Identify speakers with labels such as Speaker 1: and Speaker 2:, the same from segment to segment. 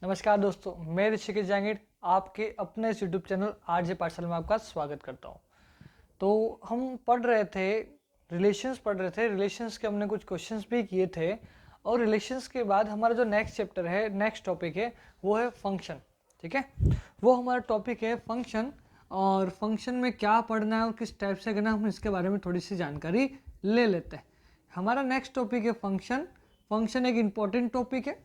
Speaker 1: नमस्कार दोस्तों, मैं ऋषिकेश जांगीर आपके अपने इस यूट्यूब चैनल आरजे पाठशाला में आपका स्वागत करता हूं। तो हम पढ़ रहे थे रिलेशंस के हमने कुछ क्वेश्चंस भी किए थे। और रिलेशंस के बाद हमारा जो नेक्स्ट चैप्टर है, नेक्स्ट टॉपिक है, वो है फंक्शन। ठीक है, वो हमारा टॉपिक है फंक्शन। और फंक्शन में क्या पढ़ना है और किस टाइप से करना है, हम इसके बारे में थोड़ी सी जानकारी ले लेते हैं। हमारा नेक्स्ट टॉपिक है फंक्शन। फंक्शन एक इम्पॉर्टेंट टॉपिक है।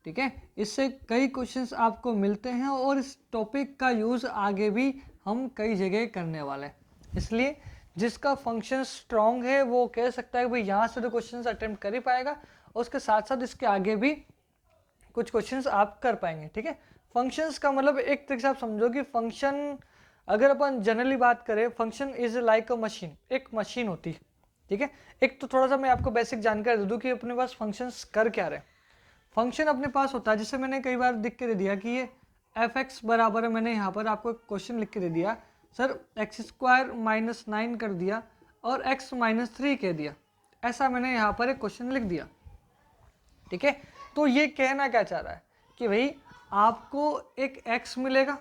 Speaker 1: ठीक है, इससे कई क्वेश्चंस आपको मिलते हैं और इस टॉपिक का यूज़ आगे भी हम कई जगह करने वाले हैं। इसलिए जिसका फंक्शन स्ट्रॉन्ग है वो कह सकता है कि भाई यहाँ से तो क्वेश्चंस अटेम्प्ट कर ही पाएगा, और उसके साथ साथ इसके आगे भी कुछ क्वेश्चंस आप कर पाएंगे। ठीक है, फंक्शंस का मतलब एक तरीके से आप समझो कि फंक्शन, अगर अपन जनरली बात करें, function is like a machine, एक मशीन होती है। ठीक है, एक तो थोड़ा सा मैं आपको बेसिक जानकारी दे दूँ कि अपने पास फंक्शंस कर क्या रहे। फंक्शन अपने पास होता है, जैसे मैंने कई बार लिख के दे दिया कि ये एफ एक्स बराबर है, मैंने यहाँ पर आपको क्वेश्चन लिख के दे दिया सर एक्स स्क्वायर माइनस 9 कर दिया और एक्स माइनस 3 कह दिया, ऐसा मैंने यहाँ पर एक क्वेश्चन लिख दिया। ठीक है, तो ये कहना क्या चाह रहा है कि भाई आपको एक एक्स मिलेगा,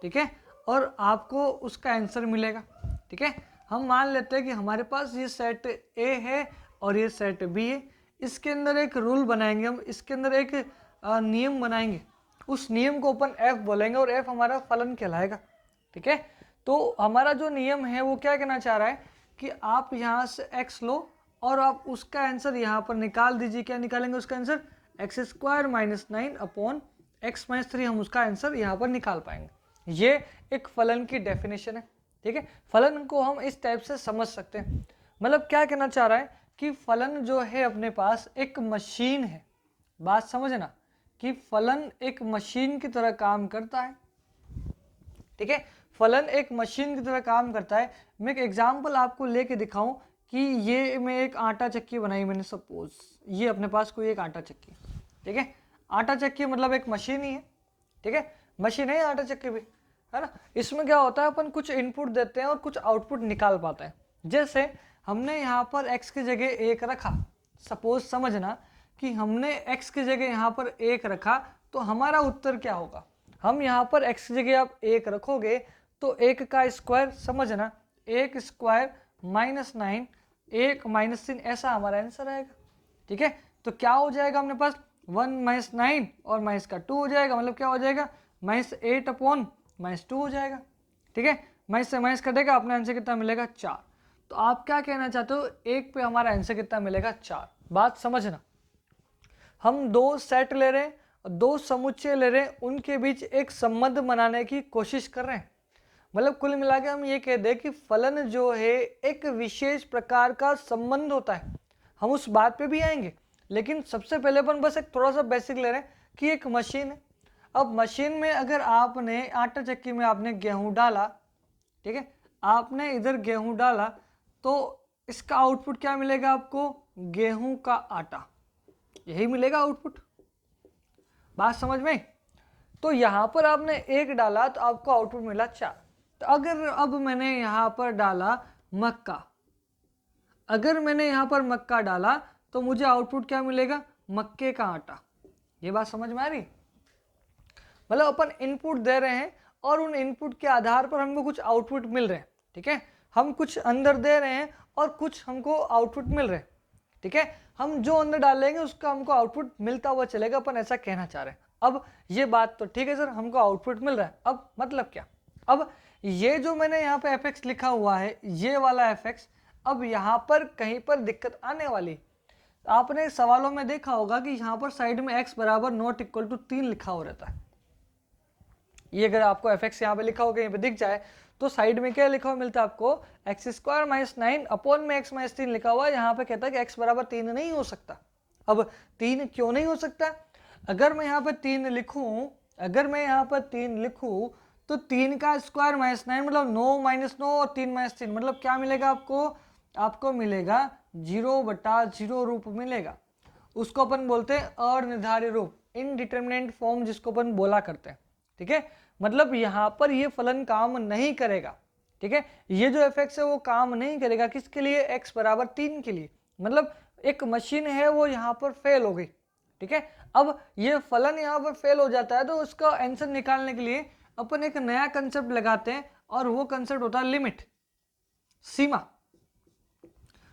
Speaker 1: ठीक है, और आपको उसका आंसर मिलेगा। ठीक है, हम मान लेते हैं कि हमारे पास ये सेट ए है और ये सेट बी है। इसके अंदर एक रूल बनाएंगे हम, इसके अंदर एक नियम बनाएंगे। उस नियम को अपन एफ बोलेंगे और एफ हमारा फलन कहलाएगा। ठीक है, तो हमारा जो नियम है वो क्या कहना चाह रहा है कि आप यहाँ से एक्स लो और आप उसका आंसर यहाँ पर निकाल दीजिए। क्या निकालेंगे उसका answer? X square minus 9 upon x minus 3, हम उसका आंसर यहाँ पर निकाल पाएंगे। ये एक फलन की डेफिनेशन है। ठीक है, फलन को हम इस टाइप से समझ सकते हैं। मतलब क्या कहना चाह रहा है कि फलन जो है अपने पास एक मशीन है। बात समझना कि फलन एक मशीन की तरह काम करता है। ठीक है, फलन एक मशीन की तरह काम करता है। मैं एक एग्जांपल आपको लेके दिखाऊं कि ये मैं एक आटा चक्की बनाई मैंने, सपोज ये अपने पास कोई एक आटा चक्की। ठीक है, आटा चक्की मतलब एक मशीन ही है। ठीक है, मशीन है आटा चक्की भी, है ना। इसमें क्या होता है, अपन कुछ इनपुट देते हैं और कुछ आउटपुट निकाल पाते हैं। जैसे हमने यहाँ पर x की जगह 1 रखा, सपोज समझना कि हमने x की जगह यहाँ पर 1 रखा, तो हमारा उत्तर क्या होगा। हम यहाँ पर x की जगह आप 1 रखोगे तो 1 का स्क्वायर, समझना 1 स्क्वायर माइनस 9, 1 माइनस 3, ऐसा हमारा आंसर आएगा। ठीक है, तो क्या हो जाएगा अपने पास 1 माइनस 9 और माइनस का 2 हो जाएगा, मतलब क्या हो जाएगा माइनस 8 अपॉन माइनस 2 हो जाएगा। ठीक है, माइनस से माइनस कटेगा, अपना आंसर कितना मिलेगा 4। तो आप क्या कहना चाहते हो, 1 पे हमारा आंसर कितना मिलेगा 4। बात समझना, हम दो सेट ले रहे हैं, दो समुच्चय ले रहे हैं, उनके बीच एक संबंध बनाने की कोशिश कर रहे हैं। मतलब कुल मिला के हम ये कह दें कि फलन जो है एक विशेष प्रकार का संबंध होता है। हम उस बात पे भी आएंगे, लेकिन सबसे पहले अपन बस एक थोड़ा सा बेसिक ले रहे हैं कि एक मशीन है। अब मशीन में अगर आपने आटा चक्की में आपने गेहूं डाला, ठीक है, आपने इधर गेहूं डाला, तो इसका आउटपुट क्या मिलेगा आपको? गेहूं का आटा, यही मिलेगा आउटपुट। बात समझ में? तो यहां पर आपने 1 डाला तो आपको आउटपुट मिला 4। तो अगर अब मैंने यहां पर डाला मक्का, अगर मैंने यहां पर मक्का डाला तो मुझे आउटपुट क्या मिलेगा? मक्के का आटा। ये बात समझ में आ रही? मतलब अपन इनपुट दे रहे हैं और उन इनपुट के आधार पर हमको कुछ आउटपुट मिल रहे हैं। ठीक है, हम कुछ अंदर दे रहे हैं और कुछ हमको आउटपुट मिल रहे हैं। ठीक है, हम जो अंदर डालेंगे उसका हमको आउटपुट मिलता हुआ चलेगा, अपन ऐसा कहना चाह रहे हैं। अब ये बात तो ठीक है सर, हमको आउटपुट मिल रहा है, अब मतलब क्या? अब ये जो मैंने यहाँ पे एफ लिखा हुआ है, ये वाला एफ, अब यहाँ पर कहीं पर दिक्कत आने वाली। आपने सवालों में देखा होगा कि यहाँ पर साइड में x बराबर नॉट इक्वल टू 3 लिखा हो रहता है। ये अगर आपको एफ एक्स यहाँ पे लिखा होगा, यहाँ पे दिख जाए, तो साइड में क्या लिखा हुआ मिलता है आपको? एक्स स्क्वायर माइनस 9 अपॉन में एक्स माइनस 3 लिखा हुआ है। यहाँ पे कहता है कि एक्स बराबर 3 नहीं हो सकता। अब 3 क्यों नहीं हो सकता? अगर मैं यहाँ पर 3 लिखूं, अगर मैं यहाँ पर 3 लिखूं तो 3 का स्क्वायर माइनस 9 मतलब 9 माइनस 9 और 3 माइनस 3 मतलब क्या मिलेगा आपको? आपको मिलेगा 0/0 रूप मिलेगा। उसको अपन बोलते हैं अनिर्धारित रूप, इनडिटरमिनेट फॉर्म, जिसको अपन बोला करते हैं। ठीक है, मतलब यहाँ पर ये फलन काम नहीं करेगा। ठीक है, ये जो एफ एक्स है वो काम नहीं करेगा। किसके लिए? x बराबर 3 के लिए। मतलब एक मशीन है वो यहाँ पर फेल हो गई। ठीक है। अब ये फलन यहाँ पर फेल हो जाता है तो उसका आंसर निकालने के लिए अपन एक नया कंसेप्ट लगाते हैं और वो कंसेप्ट होता है लिमिट, सीमा।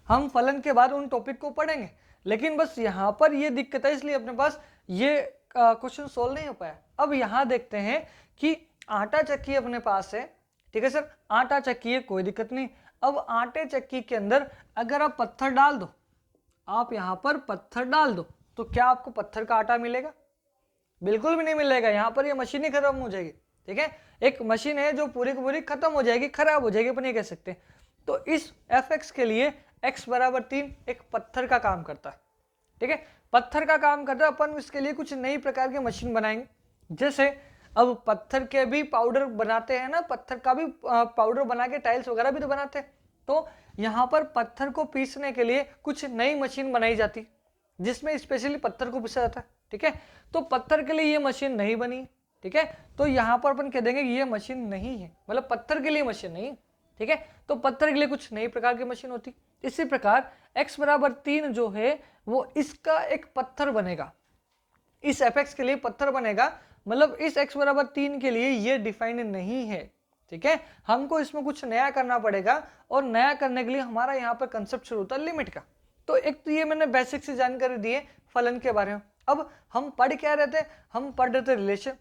Speaker 1: हम फलन के बाद उन टॉपिक को पढ़ेंगे, लेकिन बस यहाँ पर ये दिक्कत है इसलिए अपने पास ये क्वेश्चन सोल्व नहीं हो पाया। अब यहाँ देखते हैं कि आटा चक्की अपने पास है, ठीक है सर, आटा चक्की है, कोई दिक्कत नहीं। अब आटे चक्की के अंदर अगर आप पत्थर डाल दो, आप यहाँ पर पत्थर डाल दो, तो क्या आपको पत्थर का आटा मिलेगा? बिल्कुल भी नहीं मिलेगा। यहाँ पर ये मशीन ही खत्म हो जाएगी, ठीक है। एक मशीन है जो पूरी की पूरी खत्म हो जाएगी, खराब हो जाएगी, अपन ये कह सकते हैं। तो इस fx के लिए x बराबर 3 एक पत्थर का काम करता है, ठीक है, पत्थर का काम करता है। अपन इसके लिए कुछ नई प्रकार की मशीन बनाएंगे, जैसे अब पत्थर के भी पाउडर बनाते हैं ना, पत्थर का भी पाउडर बना के टाइल्स वगैरह भी तो बनाते हैं। तो यहाँ पर पत्थर को पीसने के लिए कुछ नई मशीन बनाई जाती जिसमें स्पेशली पत्थर को पीसा जाता है, ठीक है। तो पत्थर के लिए ये मशीन नहीं बनी, ठीक है। तो यहाँ पर अपन कह देंगे कि ये मशीन नहीं है, मतलब पत्थर के लिए मशीन नहीं, ठीक है। तो पत्थर के लिए कुछ नई प्रकार की मशीन होती। इसी प्रकार x बराबर 3 जो है वो इसका एक पत्थर बनेगा, इस fx के लिए पत्थर बनेगा, मतलब इस x बराबर 3 के लिए ये डिफाइंड नहीं है, ठीक है। हमको इसमें कुछ नया करना पड़ेगा और नया करने के लिए हमारा यहाँ पर कंसेप्ट शुरू होता है लिमिट का। तो एक तो ये मैंने बेसिक से जानकारी दी है फलन के बारे में। अब हम पढ़ क्या रहे थे? हम पढ़ रहे थे रिलेशन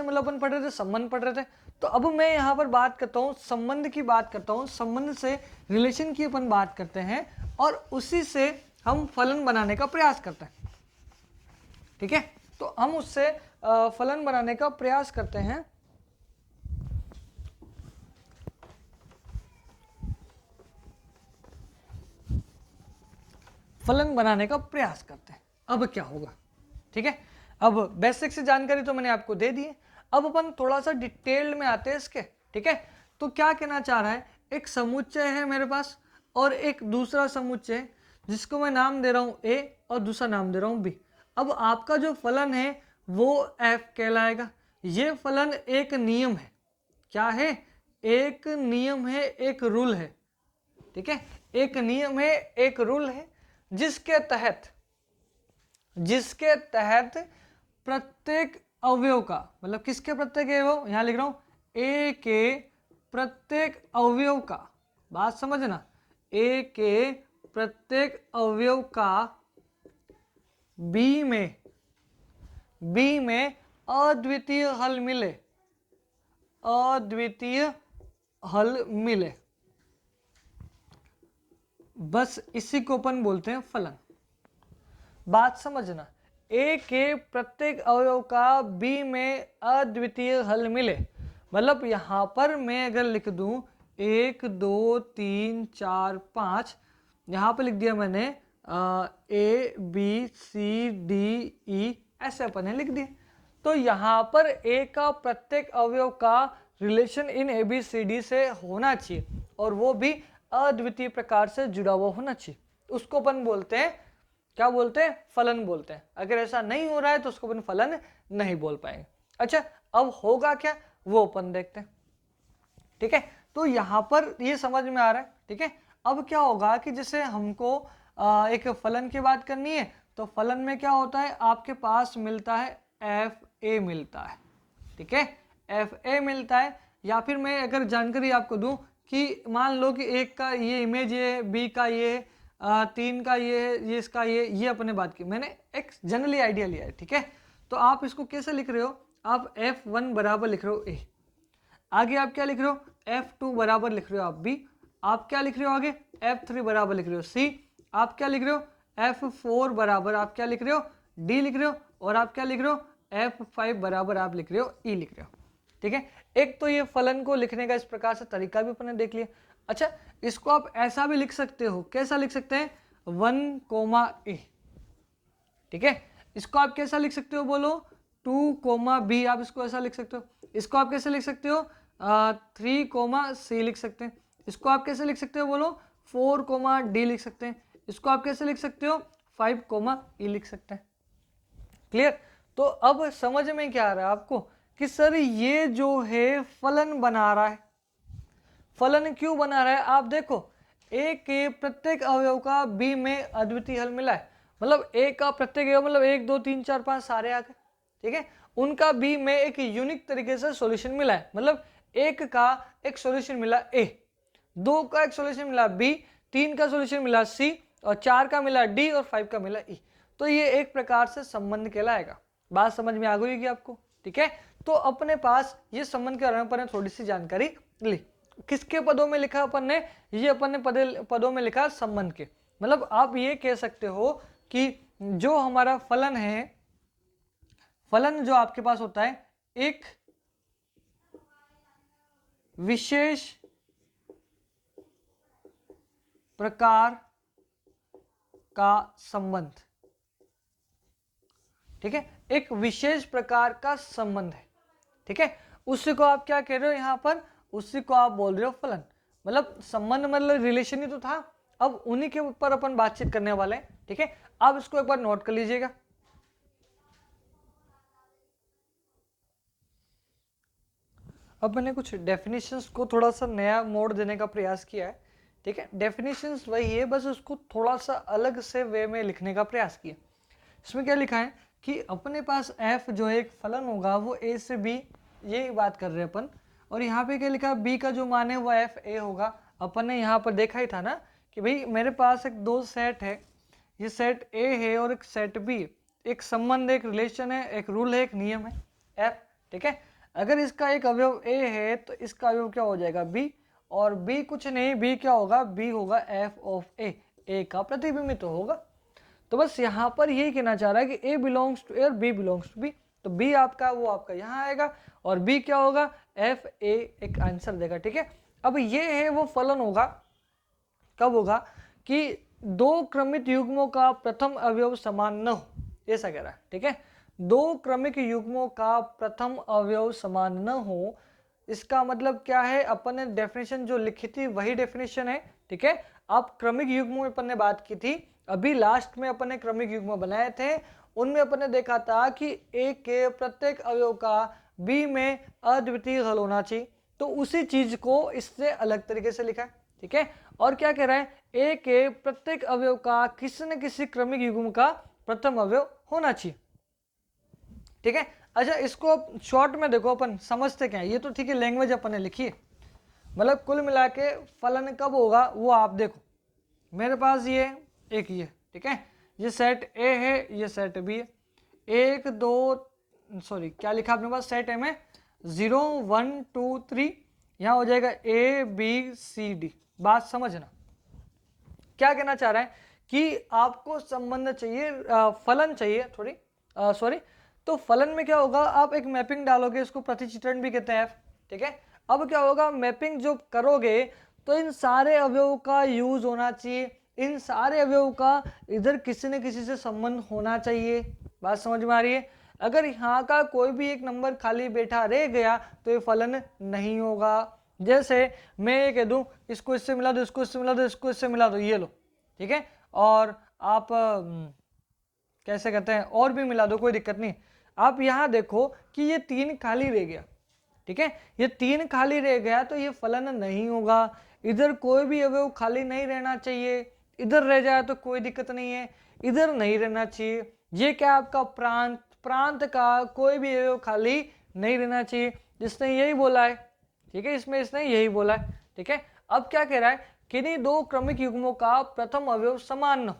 Speaker 1: मतलब अपन पढ़ रहे थे संबंध पढ़ रहे थे। तो अब मैं यहाँ पर बात करता हूँ संबंध की, बात करता हूँ संबंध से रिलेशन की अपन बात करते हैं और उसी से हम फलन बनाने का प्रयास करते हैं, ठीक है। तो हम उससे फलन बनाने का प्रयास करते हैं। फलन बनाने का प्रयास करते हैं। अब क्या होगा, ठीक है। अब बेसिक से जानकारी तो मैंने आपको दे दी है, अब अपन थोड़ा सा डिटेल में आते हैं इसके, ठीक है। तो क्या कहना चाह रहा है, एक समुच्चय है मेरे पास और एक दूसरा समुच्चय जिसको मैं नाम दे रहा हूं a और दूसरा नाम दे रहा हूं b। अब आपका जो फलन है वो f कहलाएगा। ये फलन एक नियम है, क्या है? एक नियम है, एक रूल है, ठीक है। एक नियम है, एक रूल है जिसके तहत प्रत्येक अवयव का, मतलब किसके प्रत्येक अवयव, यहां लिख रहा हूं a के प्रत्येक अवयव का, बात समझना, a के प्रत्येक अवयव का b में अद्वितीय हल मिले, अद्वितीय हल मिले, बस इसी को अपन बोलते हैं फलन। बात समझना, a के प्रत्येक अवयव का b में अद्वितीय हल मिले, मतलब यहां पर मैं अगर लिख दूं 1 2 3 4 5, यहां पर लिख दिया मैंने a b c d e, ऐसे अपन ने लिख दिए। तो यहां पर a का प्रत्येक अवयव का रिलेशन इन ए बी सी डी से होना चाहिए और वो भी अद्वितीय प्रकार से जुड़ा हुआ होना चाहिए, उसको अपन बोलते हैं, क्या बोलते हैं? फलन बोलते हैं। अगर ऐसा नहीं हो रहा है तो उसको अपन फलन नहीं बोल पाएंगे। अच्छा, अब होगा क्या वो अपन देखते हैं, ठीक है। तो यहाँ पर ये समझ में आ रहा है, ठीक है। अब क्या होगा कि जैसे हमको एक फलन की बात करनी है, तो फलन में क्या होता है, आपके पास मिलता है एफ ए मिलता है, ठीक है, एफ ए मिलता है। या फिर मैं अगर जानकारी आपको दूं कि मान लो कि एक का ये इमेज है, बी का ये, 3 का ये है, ये इसका ये अपने बात की, मैंने एक जनरली आइडिया लिया है, ठीक है। तो आप इसको कैसे लिख रहे हो, आप F1 बराबर लिख रहे हो ए, आगे आप क्या लिख रहे हो, F2 बराबर लिख रहे हो आप बी, आप क्या लिख रहे हो आगे, F3 बराबर लिख रहे हो सी, आप क्या लिख रहे हो, F4 बराबर आप क्या लिख रहे हो, डी लिख रहे हो, और आप क्या लिख रहे हो, F5 बराबर आप लिख रहे हो ई लिख रहे हो, ठीक है। एक तो ये फलन को लिखने का इस प्रकार से तरीका भी अपने देख लिया। अच्छा, इसको आप ऐसा भी लिख सकते हो, कैसा लिख सकते हैं, 1 ए, ठीक है। इसको आप कैसा लिख सकते हो, बोलो 2 बी, आप इसको ऐसा लिख सकते हो। इसको आप कैसे लिख सकते हो, 3 सी लिख सकते हैं। इसको आप कैसे लिख सकते हो, बोलो 4 डी लिख सकते हैं। इसको आप कैसे लिख सकते हो, 5 ई लिख सकते हैं। क्लियर? तो अब समझ में क्या आ रहा है आपको कि सर ये जो है फलन बना रहा है। फलन क्यों बना रहा है, आप देखो, ए के प्रत्येक अवयव का बी में अद्वितीय हल मिला है, मतलब ए का प्रत्येक अवयव मतलब 1 2 3 4 5 सारे आ गए, ठीक है। उनका बी में एक यूनिक तरीके से सॉल्यूशन मिला है, मतलब 1 का एक सॉल्यूशन मिला ए, 2 का एक सॉल्यूशन मिला बी, 3 का सॉल्यूशन मिला सी, और 4 का मिला डी, और 5 का मिला ई। तो ये एक प्रकार से संबंध कहलाएगा। बात समझ में आ गई होगी आपको, ठीक है। तो अपने पास ये संबंध के बारे में अपन ने थोड़ी सी जानकारी ली। किसके पदों में लिखा अपन ने, ये अपन ने पदों में लिखा संबंध के। मतलब आप ये कह सकते हो कि जो हमारा फलन है, फलन जो आपके पास होता है एक विशेष प्रकार का संबंध, ठीक है, एक विशेष प्रकार का संबंध है, ठीक है। उसी को आप क्या कह रहे हो यहां पर, उसी को आप बोल रहे हो फलन। मतलब संबंध मतलब रिलेशन ही तो था, अब उन्हीं के ऊपर अपन बातचीत करने वाले हैं, ठीक है। आप इसको एक बार नोट कर लीजिएगा। अब मैंने कुछ डेफिनेशंस को थोड़ा सा नया मोड़ देने का प्रयास किया है, ठीक है। डेफिनेशंस वही है, बस उसको थोड़ा सा अलग से वे में लिखने का प्रयास किया। इसमें क्या लिखा है कि अपने पास f जो एक फलन होगा वो a से b, यही बात कर रहे हैं अपन। और यहाँ पे क्या लिखा है, b का जो मान है वो f a होगा। अपन ने यहाँ पर देखा ही था ना कि भाई मेरे पास एक दो सेट है, ये सेट a है और एक सेट b, एक संबंध, एक रिलेशन है, एक रूल है, एक नियम है f, ठीक है। अगर इसका एक अवयव a है तो इसका अवयव क्या हो जाएगा b, और b कुछ नहीं, b क्या होगा, b होगा f ऑफ a का प्रतिबिंबित तो होगा। तो बस यहाँ पर यही कहना चाह रहा है कि a बिलोंग्स टू a और b बिलोंग्स टू b, तो b आपका वो आपका यहाँ आएगा और b क्या होगा, f a एक आंसर देगा, ठीक है। अब ये है वो फलन होगा, कब होगा कि दो क्रमित युग्मों का प्रथम अवयव समान न हो, ऐसा कह रहा है, ठीक है। दो क्रमिक युग्मों का प्रथम अवयव समान न हो, इसका मतलब क्या है, अपन ने डेफिनेशन जो लिखी थी वही डेफिनेशन है, ठीक है। आप क्रमिक युग्मों में अपन ने बात की थी, अभी लास्ट में अपन ने क्रमिक युग्म बनाए थे, उनमें अपन ने देखा था कि ए के प्रत्येक अवयव का बी में अद्वितीय हल होना चाहिए, तो उसी चीज को इससे अलग तरीके से लिखा है, ठीक है। और क्या कह रहा है, ए के प्रत्येक अवयव का किसी न किसी क्रमिक युग्म का प्रथम अवयव होना चाहिए, ठीक है। अच्छा, इसको शॉर्ट में देखो, अपन समझते क्या है, ये तो ठीक है लैंग्वेज अपन ने लिखी है, मतलब कुल मिला के फलन कब होगा वो आप देखो। मेरे पास ये एक ये, ठीक है, ये सेट ए है, ये सेट बी है, एक दो सॉरी क्या लिखा आपने पास, सेट ए में 0 1 2 3, यहाँ हो जाएगा ए बी सी डी। बात समझना, क्या कहना चाह रहा है कि आपको संबंध चाहिए, फलन चाहिए थोड़ी सॉरी, तो फलन में क्या होगा, आप एक मैपिंग डालोगे, इसको प्रतिचित्रण भी कहते हैं, ठीक है। अब क्या होगा, मैपिंग जो करोगे तो इन सारे अवयवों का यूज होना चाहिए, इन सारे अवयवों का इधर किसी न किसी से संबंध होना चाहिए। बात समझ में आ रही है। अगर यहाँ का कोई भी एक नंबर खाली बैठा रह गया तो ये फलन नहीं होगा। जैसे मैं ये कह दूं इसको इससे मिला दो, इसको इससे मिला दो, इसको इससे मिला दो, ये लो, ठीक है, और आप कैसे कहते हैं और भी मिला दो, कोई दिक्कत नहीं। आप यहाँ देखो कि ये 3 खाली रह गया, ठीक है, ये 3 खाली रह गया तो ये फलन नहीं होगा। इधर कोई भी अवयव खाली नहीं रहना चाहिए, इधर रह जाए तो कोई दिक्कत नहीं है, इधर नहीं रहना चाहिए। ये क्या आपका प्रांत, प्रांत का कोई भी अवयव खाली नहीं रहना चाहिए, जिसने यही बोला है, ठीक है, इसमें इसने यही बोला है, ठीक है। अब क्या कह रहा है, किन्हीं दो क्रमिक युग्मों का प्रथम अवयव समान न हो,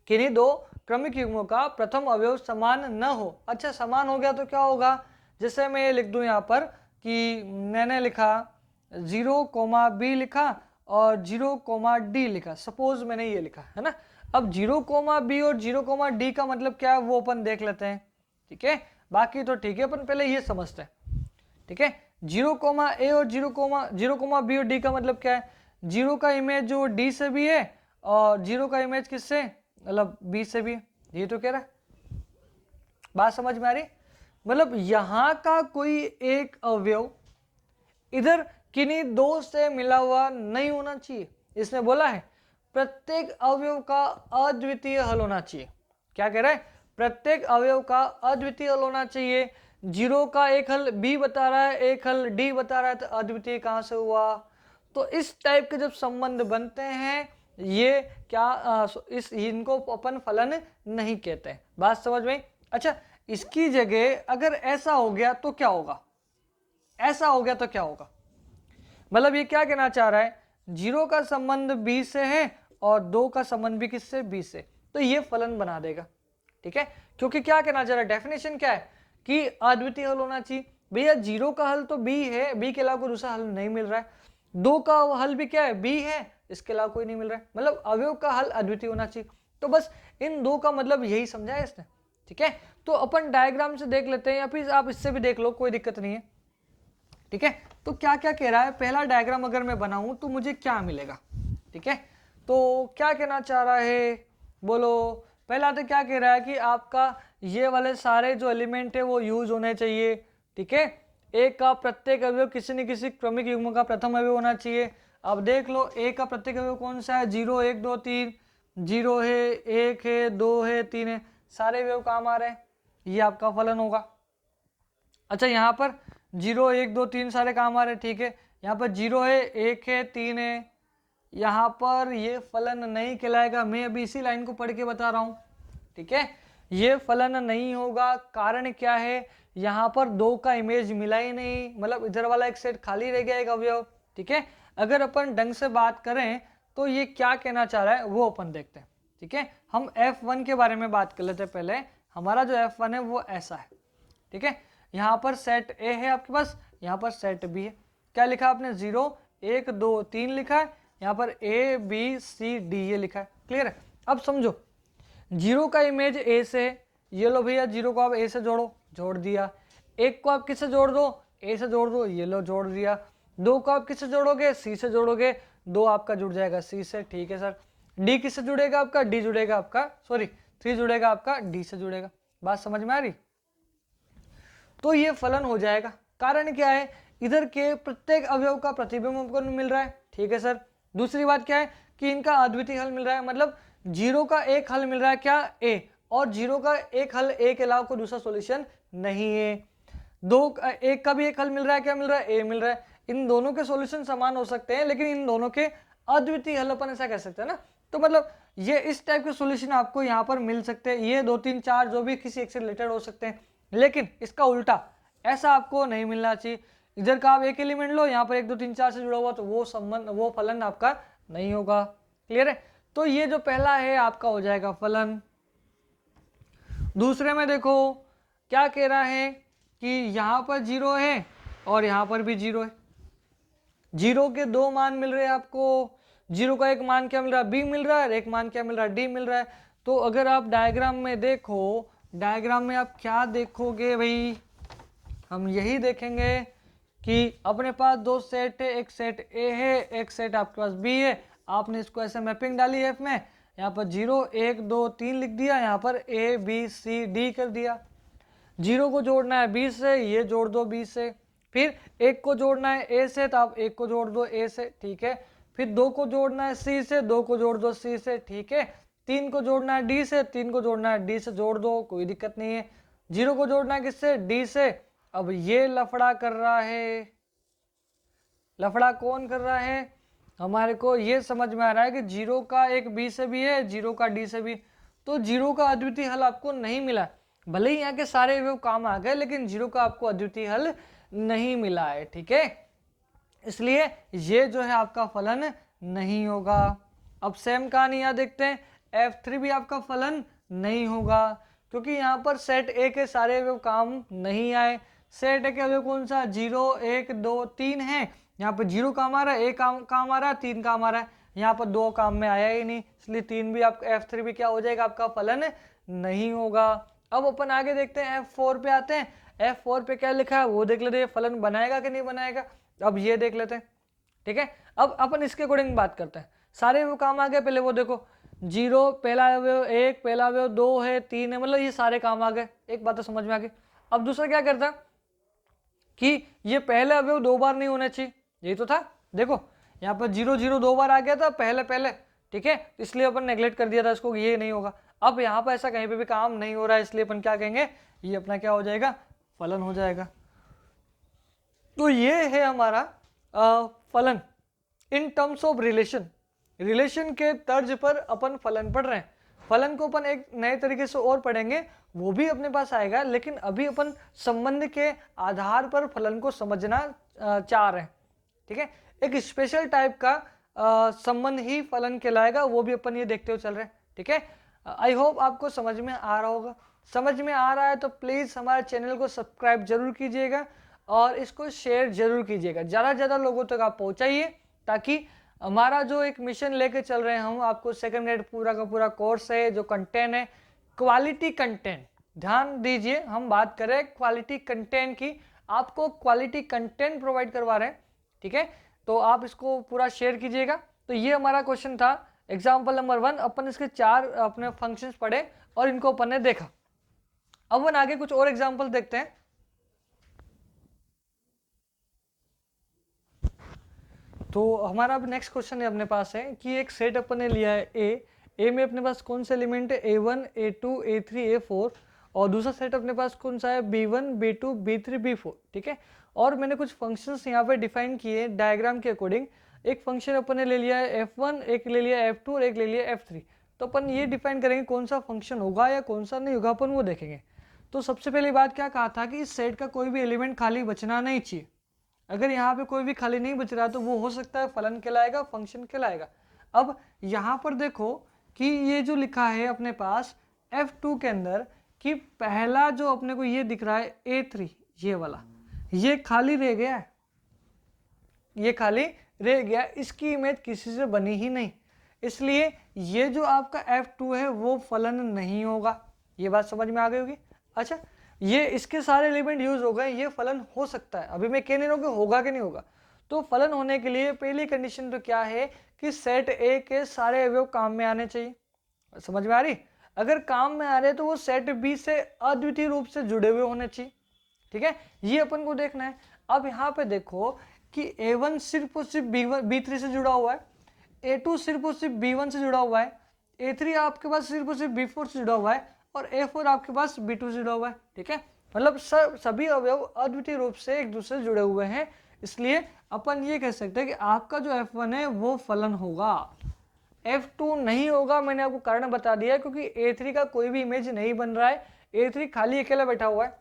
Speaker 1: किन्हीं दो क्रमिक युग्मों का प्रथम अवयव समान न हो। अच्छा, समान हो गया तो क्या होगा, जैसे मैं ये लिख दूं यहाँ पर कि मैंने लिखा 0, B लिखा और 0, D लिखा, सपोज मैंने ये लिखा है ना। अब 0, B और 0, D का मतलब क्या है वो अपन देख लेते हैं, ठीक है, बाकी तो ठीक है, अपन पहले ये समझते हैं, ठीक है। 0, A और 0, B और D का मतलब क्या है, 0 का इमेज जो D से भी है और 0 का इमेज किससे, मतलब B से भी है, ये तो कह रहा है। बात समझ में आ रही, मतलब यहां का कोई एक अवयव इधर किन्हीं दो से मिला हुआ नहीं होना चाहिए। इसने बोला है प्रत्येक अवयव का अद्वितीय हल होना चाहिए। क्या कह रहा है, प्रत्येक अवयव का अद्वितीय हल होना चाहिए। 0 का एक हल B बता रहा है, एक हल D बता रहा है, तो अद्वितीय कहां से हुआ। तो इस टाइप के जब संबंध बनते हैं ये क्या इस इनको अपन फलन नहीं कहते हैं। बात समझ में? अच्छा, इसकी जगह अगर ऐसा हो गया तो क्या होगा? ऐसा हो गया तो क्या होगा? मतलब ये क्या कहना चाह रहा है, 0 का संबंध b से है और 2 का संबंध भी किससे? b से, तो ये फलन बना देगा। ठीक है, क्योंकि क्या कहना चाह रहा है, डेफिनेशन क्या है कि अद्वितीय हल होना चाहिए। भैया 0 का हल तो b है, b के अलावा कोई दूसरा हल नहीं मिल रहा है। 2 का हल भी क्या है? b है, इसके अलावा कोई नहीं मिल रहा है, मतलब अवयव का हल अद्वितीय होना चाहिए। तो बस इन दो का मतलब यही समझा है इसने। ठीक है, तो अपन डायग्राम से देख लेते हैं या फिर आप इससे भी देख लो, कोई दिक्कत नहीं है। ठीक है, तो क्या क्या कह रहा है, पहला डायग्राम अगर मैं बनाऊं तो मुझे क्या मिलेगा? ठीक है, तो क्या कहना चाह रहा है, बोलो। पहला तो क्या कह रहा है कि आपका ये वाले सारे जो एलिमेंट है वो यूज होने चाहिए। ठीक है, एक का प्रत्येक अवयव किसी न किसी क्रमिक युग्म का प्रथम अवयव होना चाहिए। अब देख लो, एक का प्रत्येक अवयव कौन सा है? 0 1 2 3, 0 है, 1 है, 2 है, 3 है, सारे अवयव काम आ रहे हैं, ये आपका फलन होगा। अच्छा, यहाँ पर 0 1 2 3 सारे काम आ रहे हैं। ठीक है, यहाँ पर 0 है, 1 है, 3 है, यहाँ पर ये फलन नहीं कहलाएगा। मैं अभी इसी लाइन को पढ़ के बता रहा हूँ। ठीक है, ये फलन नहीं होगा। कारण क्या है, यहाँ पर 2 का इमेज मिला ही नहीं, मतलब इधर वाला एक सेट खाली रह गया, एक अवयव। ठीक है, अगर अपन ढंग से बात करें तो ये क्या कहना चाह रहा है वो अपन देखते हैं। ठीक है, हम F1 के बारे में बात कर लेते हैं। पहले हमारा जो F1 है वो ऐसा है। ठीक है, यहाँ पर सेट ए है आपके पास, यहाँ पर सेट बी है। क्या लिखा आपने? 0 1 2 3 लिखा है, यहाँ पर ए बी सी डी ये लिखा है। क्लियर है? अब समझो, 0 का इमेज ए से है, ये लो भैया 0 को आप ए से जोड़ो, जोड़ दिया। 1 को आप किससे जोड़ दो? ए से जोड़ दो, ये लो जोड़ दिया। 2 को आप किससे जोड़ोगे? सी से जोड़ोगे, 2 आपका जुड़ जाएगा सी से। ठीक है सर, डी किससे जुड़ेगा आपका? डी जुड़ेगा आपका, सॉरी 3 जुड़ेगा आपका, डी से जुड़ेगा। बात समझ में आ रही? तो ये फलन हो जाएगा। कारण क्या है, इधर के प्रत्येक अवयव का प्रतिबिंब हमको मिल रहा है। ठीक है सर, दूसरी बात क्या है कि इनका अद्वितीय हल मिल रहा है, मतलब 0 का एक हल मिल रहा है, क्या? ए, और 0 का एक हल ए के अलावा कोई दूसरा सॉल्यूशन नहीं है। 1 का भी एक हल मिल रहा है, क्या मिल रहा है? ए मिल रहा है। इन दोनों के सॉल्यूशन समान हो सकते हैं, लेकिन इन दोनों के अद्वितीय हल अपन ऐसा कह सकते हैं ना। तो मतलब ये इस टाइप के सॉल्यूशन आपको यहाँ पर मिल सकते हैं, ये 2 3 4 जो भी किसी एक से रिलेटेड हो सकते हैं। लेकिन इसका उल्टा ऐसा आपको नहीं मिलना चाहिए। इधर का आप एक एलिमेंट लो, यहाँ पर 1 2 3 4 से जुड़ा हुआ, तो वो संबंध वो फलन आपका नहीं होगा। क्लियर है? तो ये जो पहला है आपका हो जाएगा फलन। दूसरे में देखो क्या कह रहा है कि यहाँ पर 0 है और यहाँ पर भी 0 है। 0 के 2 मान मिल रहे हैं आपको। 0 का एक मान क्या मिल रहा है? बी मिल रहा है, और एक मान क्या मिल रहा है? डी मिल रहा है। तो अगर आप डायग्राम में देखो, डायग्राम में आप क्या देखोगे भाई? हम यही देखेंगे कि अपने पास 2 सेट है, एक सेट ए है, एक सेट आपके पास बी है। आपने इसको ऐसे मैपिंग डाली एफ में, यहाँ पर 0 1 2 3 लिख दिया, यहाँ पर ए बी सी डी कर दिया। 0 को जोड़ना है बी से, ये जोड़ दो बी से। फिर 1 को जोड़ना है ए से, तो आप 1 को जोड़ दो ए से। ठीक है, फिर 2 को जोड़ना है सी से, 2 को जोड़ दो सी से। ठीक है, 3 को जोड़ना है डी से, 3 को जोड़ना है डी से, जोड़ दो, कोई दिक्कत नहीं है। 0 को जोड़ना है किससे? डी से। अब ये लफड़ा कर रहा है, लफड़ा कौन कर रहा है? हमारे को ये समझ में आ रहा है कि 0 का एक बी से भी है, 0 का डी से भी। तो 0 का अद्वितीय हल आपको नहीं मिला। भले ही यहाँ के सारे अवयव काम आ गए, लेकिन 0 का आपको अद्वितीय हल नहीं मिला है। ठीक है, इसलिए ये जो है आपका फलन नहीं होगा। अब सेम कहानी यहाँ देखते हैं, F3 भी आपका फलन नहीं होगा, क्योंकि यहाँ पर सेट ए के सारे अवयव काम नहीं आए। सेट ए के अवयव कौन सा? 0 1 2 3 है। यहाँ पर 0 काम आ रहा है, 1 काम आ रहा है, 3 काम आ रहा है, यहाँ पर 2 काम में आया ही नहीं, इसलिए 3 भी आपका F3 भी क्या हो जाएगा? आपका फलन नहीं होगा। अब अपन आगे देखते हैं, F4 पे आते हैं। F4 पे क्या लिखा है वो देख लेते हैं, फलन बनाएगा कि नहीं बनाएगा। अब ये देख लेते हैं। ठीक है, अब अपन इसके अकॉर्डिंग बात करते हैं। सारे वो काम आ गए, पहले वो देखो 0 पहला अवयव 1, पहला अवयव 2 है, 3 है, मतलब ये सारे काम आ गए। एक बात तो समझ में आ गई। अब दूसरा क्या करता है कि ये पहले अवयव 2 बार नहीं होने चाहिए, यही तो था। देखो यहाँ पर 0 0 2 बार आ गया था पहले। ठीक है, इसलिए अपन नेग्लेक्ट कर दिया था इसको, ये नहीं होगा। अब यहाँ पर ऐसा कहीं पे भी काम नहीं हो रहा है, इसलिए अपन क्या कहेंगे? ये अपना क्या हो जाएगा? फलन हो जाएगा। तो ये है हमारा फलन in terms of relation. Relation के तर्ज पर अपन फलन पढ़ रहे हैं, फलन को अपन एक नए तरीके से और पढ़ेंगे, वो भी अपने पास आएगा, लेकिन अभी अपन संबंध के आधार पर फलन को समझना चाह रहे हैं। ठीक है, एक स्पेशल टाइप का संबंध ही फलन कहलाएगा, वो भी अपन ये देखते हुए चल रहे हैं। ठीक है, आई होप आपको समझ में आ रहा होगा। समझ में आ रहा है तो प्लीज़ हमारे चैनल को सब्सक्राइब जरूर कीजिएगा और इसको शेयर जरूर कीजिएगा, ज़्यादा से ज़्यादा लोगों तक आप पहुँचाइए, ताकि हमारा जो एक मिशन लेके चल रहे हैं हम, आपको सेकंड ग्रेड पूरा का पूरा कोर्स है, जो कंटेंट है क्वालिटी कंटेंट, ध्यान दीजिए हम बात करें क्वालिटी कंटेंट की, आपको क्वालिटी कंटेंट प्रोवाइड करवा रहे हैं। ठीक है, तो आप इसको पूरा शेयर कीजिएगा। तो ये हमारा क्वेश्चन था एग्जाम्पल नंबर 1, अपन इसके 4 अपने फंक्शंस पढ़े और इनको अपन ने देखा। अब अपन आगे कुछ और एग्जाम्पल देखते हैं। तो हमारा अब नेक्स्ट क्वेश्चन है अपने पास है कि एक सेट अपन ने लिया है ए में अपने पास कौन से एलिमेंट है A1 A2 A3 A4, और दूसरा सेट अपने पास कौन सा है B1 B2 B3 B4। ठीक है, और मैंने कुछ फंक्शंस यहाँ पे डिफाइन किए डायग्राम के अकॉर्डिंग। एक फंक्शन अपन ने ले लिया है F1, एक ले लिया F2 और एक ले लिया F3। तो अपन ये डिफाइन करेंगे कौन सा फंक्शन होगा या कौन सा नहीं होगा, अपन वो देखेंगे। तो सबसे पहली बात क्या कहा था कि इस सेट का कोई भी एलिमेंट खाली बचना नहीं चाहिए। अगर यहाँ पे कोई भी खाली नहीं बच रहा तो वो हो सकता है फलन कहलाएगा, फंक्शन कहलाएगा। अब यहाँ पर देखो कि ये जो लिखा है अपने पास F2 के अंदर कि पहला जो अपने को ये दिख रहा है A3, ये वाला, ये खाली रह गया है, ये खाली रह गया, इसकी इमेज किसी से बनी ही नहीं, इसलिए ये जो आपका F2 है वो फलन नहीं होगा। ये बात समझ में आ गई होगी। अच्छा, ये इसके सारे एलिमेंट यूज हो गए, ये फलन हो सकता है, अभी मैं कह नहीं रहा हूँ कि होगा कि नहीं होगा। तो फलन होने के लिए पहली कंडीशन तो क्या है कि सेट ए के सारे अवयव काम में आने चाहिए। समझ में आ रही? अगर काम में आ रहे तो वो सेट बी से अद्वितीय रूप से जुड़े हुए होने चाहिए। ठीक है, ये अपन को देखना है। अब यहाँ पे देखो कि A1 सिर्फ और सिर्फ B3 से जुड़ा हुआ है, A2 सिर्फ और सिर्फ B1 से जुड़ा हुआ है, A3 आपके पास सिर्फ और सिर्फ B4 से जुड़ा हुआ है, और A4 आपके पास B2 से जुड़ा हुआ है। ठीक है, मतलब सभी अवयव अद्वितीय रूप से एक दूसरे से जुड़े हुए हैं, इसलिए अपन ये कह सकते हैं कि आपका जो F1 है वो फलन होगा। F2 नहीं होगा, मैंने आपको कारण बता दिया, क्योंकि A3 का कोई भी इमेज नहीं बन रहा है, A3 खाली अकेला बैठा हुआ है।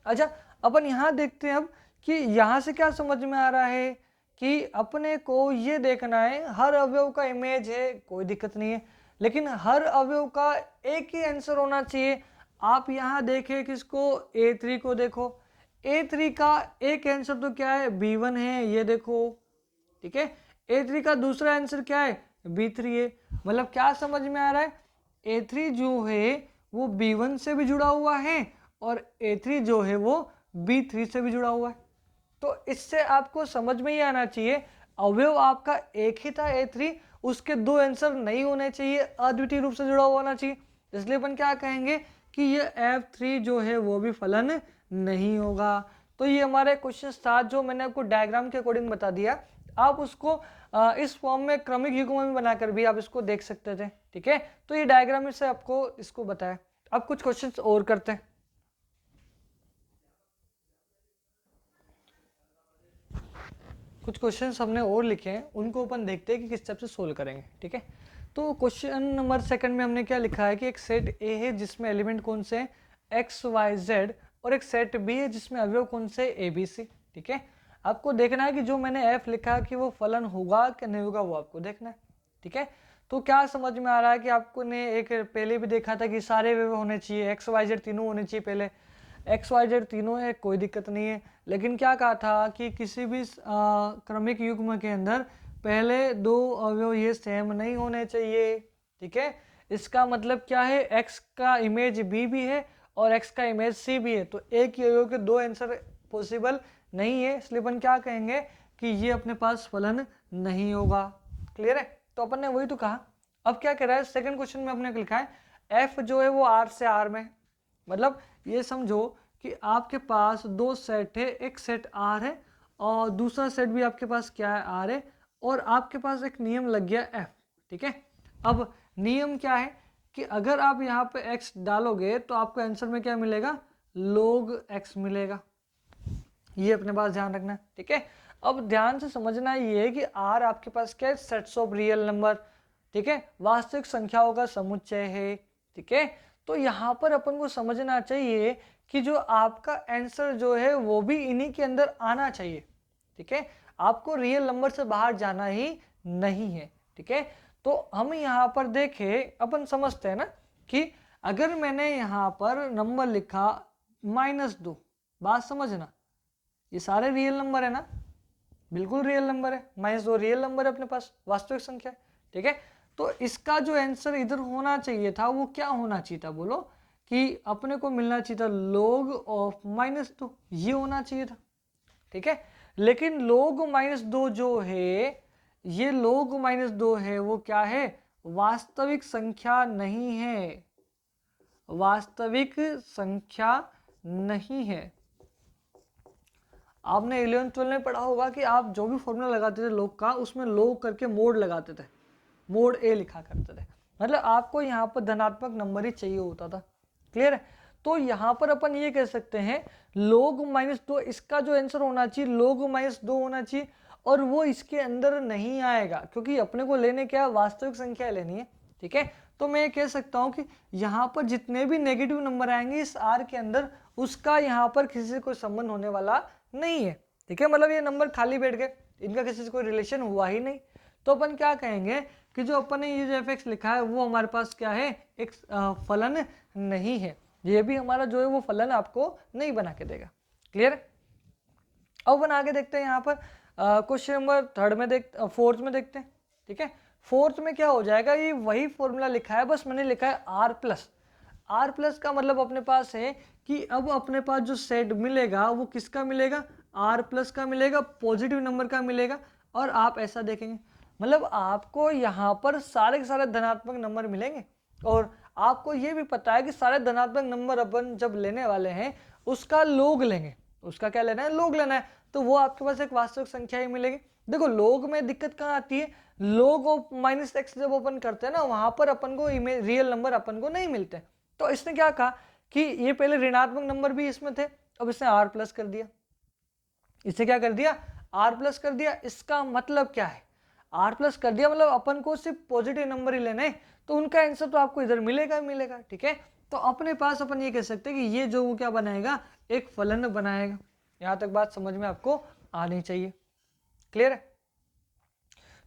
Speaker 1: अच्छा, अपन यहाँ देखते हैं अब कि यहाँ से क्या समझ में आ रहा है कि अपने को ये देखना है हर अवयव का इमेज है, कोई दिक्कत नहीं है, लेकिन हर अवयव का एक ही आंसर होना चाहिए। आप यहाँ देखें किसको, A3 को देखो, A3 का एक आंसर तो क्या है, B1 है, ये देखो। ठीक है, A3 का दूसरा आंसर क्या है, B3 है। मतलब क्या समझ में आ रहा है, A3 जो है वो B1 से भी जुड़ा हुआ है और A3 जो है वो B3 से भी जुड़ा हुआ है। तो इससे आपको समझ में ही आना चाहिए अवयव आपका एक ही था A3, उसके दो आंसर नहीं होने चाहिए, अद्वितीय रूप से जुड़ा हुआ होना चाहिए। इसलिए अपन क्या कहेंगे कि ये F3 जो है वो भी फलन नहीं होगा। तो ये हमारे क्वेश्चन था जो मैंने आपको डायग्राम के अकॉर्डिंग बता दिया। आप उसको इस फॉर्म में क्रमिक युग्म में बनाकर भी आप इसको देख सकते थे। ठीक है, तो ये डायग्राम से आपको इसको बताया। अब कुछ क्वेश्चंस और करते हैं। कुछ क्वेश्चंस हमने और लिखे हैं, उनको अपन देखते हैं कि किस टाइप से सोल्व करेंगे। ठीक है, तो क्वेश्चन नंबर सेकंड में हमने क्या लिखा है कि एक सेट ए है जिसमें एलिमेंट कौन से हैं, एक्स वाई जेड, और एक सेट बी है जिसमें अवयव कौन से ए बी सी। ठीक है, आपको देखना है कि जो मैंने एफ लिखा कि वो फलन होगा कि नहीं होगा, वो आपको देखना है। ठीक है, तो क्या समझ में आ रहा है कि आपको ने एक पहले भी देखा था कि सारे अवयव होने चाहिए, एक्स वाई जेड तीनों होने चाहिए, पहले एक्स वाई जेड तीनों है, कोई दिक्कत नहीं है। लेकिन क्या कहा था कि किसी भी क्रमिक युग्म के अंदर पहले दो अवयव ये सेम नहीं होने चाहिए। ठीक है, इसका मतलब क्या है, x का इमेज b भी है और x का इमेज c भी है, तो एक ही अवयव के दो आंसर पॉसिबल नहीं है, इसलिए अपन क्या कहेंगे कि ये अपने पास फलन नहीं होगा। क्लियर है? तो अपन ने वही तो कहा। अब क्या कह रहा है, सेकंड क्वेश्चन में अपने लिखा है f जो है वो r से r में, मतलब ये समझो कि आपके पास दो सेट है, एक सेट R है और दूसरा सेट भी आपके पास क्या है, R है, और आपके पास एक नियम लग गया F। ठीक है, अब नियम क्या है कि अगर आप यहाँ पे x डालोगे तो आपको आंसर में क्या मिलेगा, log x मिलेगा। ये अपने पास ध्यान रखना है। ठीक है, अब ध्यान से समझना ये है कि आर आपके पास क्या है, सेट्स ऑफ रियल नंबर, ठीक है, वास्तविक संख्याओं का समुच्चय है, ठीक है। तो यहाँ पर अपन को समझना चाहिए कि जो आपका आंसर जो है वो भी इन्हीं के अंदर आना चाहिए, ठीक है, आपको रियल नंबर से बाहर जाना ही नहीं है, ठीक है। तो हम यहाँ पर देखें, अपन समझते हैं ना कि अगर मैंने यहाँ पर नंबर लिखा -2, बात समझना, ये सारे रियल नंबर है ना, बिल्कुल रियल नंबर है, -2 रियल नंबर है अपने पास, वास्तविक संख्या, ठीक है। तो इसका जो आंसर इधर होना चाहिए था वो क्या होना चाहिए था, बोलो, कि अपने को मिलना चाहिए था log ऑफ -2, ये होना चाहिए था, ठीक है। लेकिन log -2 जो है, ये log -2 है वो क्या है, वास्तविक संख्या नहीं है, वास्तविक संख्या नहीं है। आपने 11th-12 में पढ़ा होगा कि आप जो भी फॉर्मूला लगाते थे log का, उसमें log करके मोड लगाते थे, मोड ए लिखा करते थे, मतलब आपको यहाँ पर धनात्मक नंबर ही चाहिए होता था, क्लियर है। तो यहाँ पर अपन ये कह सकते हैं log -2, इसका जो आंसर होना चाहिए log -2 होना चाहिए, और वो इसके अंदर नहीं आएगा क्योंकि अपने को लेने क्या, वास्तविक संख्या लेनी है, ठीक है। तो मैं ये कह सकता हूँ कि यहाँ पर जितने भी नेगेटिव नंबर आएंगे इस आर के अंदर, उसका यहाँ पर किसी से कोई संबंध होने वाला नहीं है, ठीक है, मतलब ये नंबर खाली बैठ गए, इनका किसी से कोई रिलेशन हुआ ही नहीं। तो अपन क्या कहेंगे कि जो अपन ने ये जो f(x) लिखा है वो हमारे पास क्या है, एक फलन नहीं है, ये भी हमारा जो है वो फलन आपको नहीं बना के देगा, क्लियर है। अब अपन आगे देखते हैं, यहाँ पर क्वेश्चन नंबर 4th में देखते हैं, ठीक है। 4th में क्या हो जाएगा, ये वही फॉर्मूला लिखा है, बस मैंने लिखा है आर प्लस का मतलब अपने पास है कि अब अपने पास जो सेट मिलेगा वो किसका मिलेगा, आर प्लस का मिलेगा, पॉजिटिव नंबर का मिलेगा। और आप ऐसा देखेंगे, मतलब आपको यहाँ पर सारे के सारे धनात्मक नंबर मिलेंगे, और आपको ये भी पता है कि सारे धनात्मक नंबर अपन जब लेने वाले हैं उसका log लेंगे, उसका क्या लेना है, log लेना है, तो वो आपके पास एक वास्तविक संख्या ही मिलेगी। देखो log में दिक्कत कहाँ आती है, log ऑफ -x जब ओपन करते हैं ना, वहां पर अपन को रियल नंबर अपन को नहीं मिलते। तो इसने क्या कहा कि ये पहले ऋणात्मक नंबर भी इसमें थे, अब इसने r प्लस कर दिया, इससे क्या कर दिया, r प्लस कर दिया। इसका मतलब क्या है, r प्लस कर दिया मतलब अपन को सिर्फ पॉजिटिव नंबर ही लेने, तो उनका आंसर तो आपको इधर मिलेगा ही मिलेगा, ठीक है। तो अपने पास अपन ये कह सकते हैं कि ये जो वो क्या बनाएगा, एक फलन बनाएगा। यहाँ तक बात समझ में आपको आनी चाहिए, क्लियर है।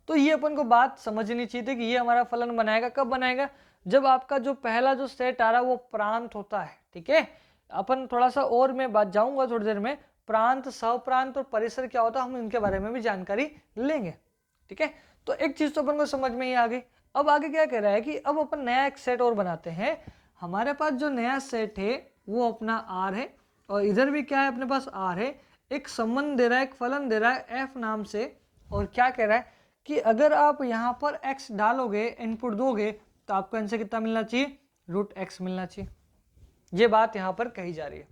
Speaker 1: तो ये अपन को बात समझनी चाहिए थी कि ये हमारा फलन बनाएगा, कब बनाएगा, जब आपका जो पहला जो सेट आ रहा है वो प्रांत होता है, ठीक है। अपन थोड़ा सा और मैं बात जाऊंगा थोड़ी देर में, प्रांत, सहप्रांत और परिसर क्या होता है, हम इनके बारे में भी जानकारी लेंगे, ठीक है। तो एक चीज तो अपन को समझ में ही आ गई। अब आगे क्या कह रहा है कि अब अपन नया एक सेट और बनाते हैं। हमारे पास जो नया सेट है वो अपना आर है, और इधर भी क्या है, अपने पास आर है, एक संबंध दे रहा है, एक फलन दे रहा है एफ नाम से, और क्या कह रहा है कि अगर आप यहाँ पर x डालोगे, इनपुट दोगे, तो आपको आंसर कितना मिलना चाहिए, √x मिलना चाहिए। ये बात यहाँ पर कही जा रही है,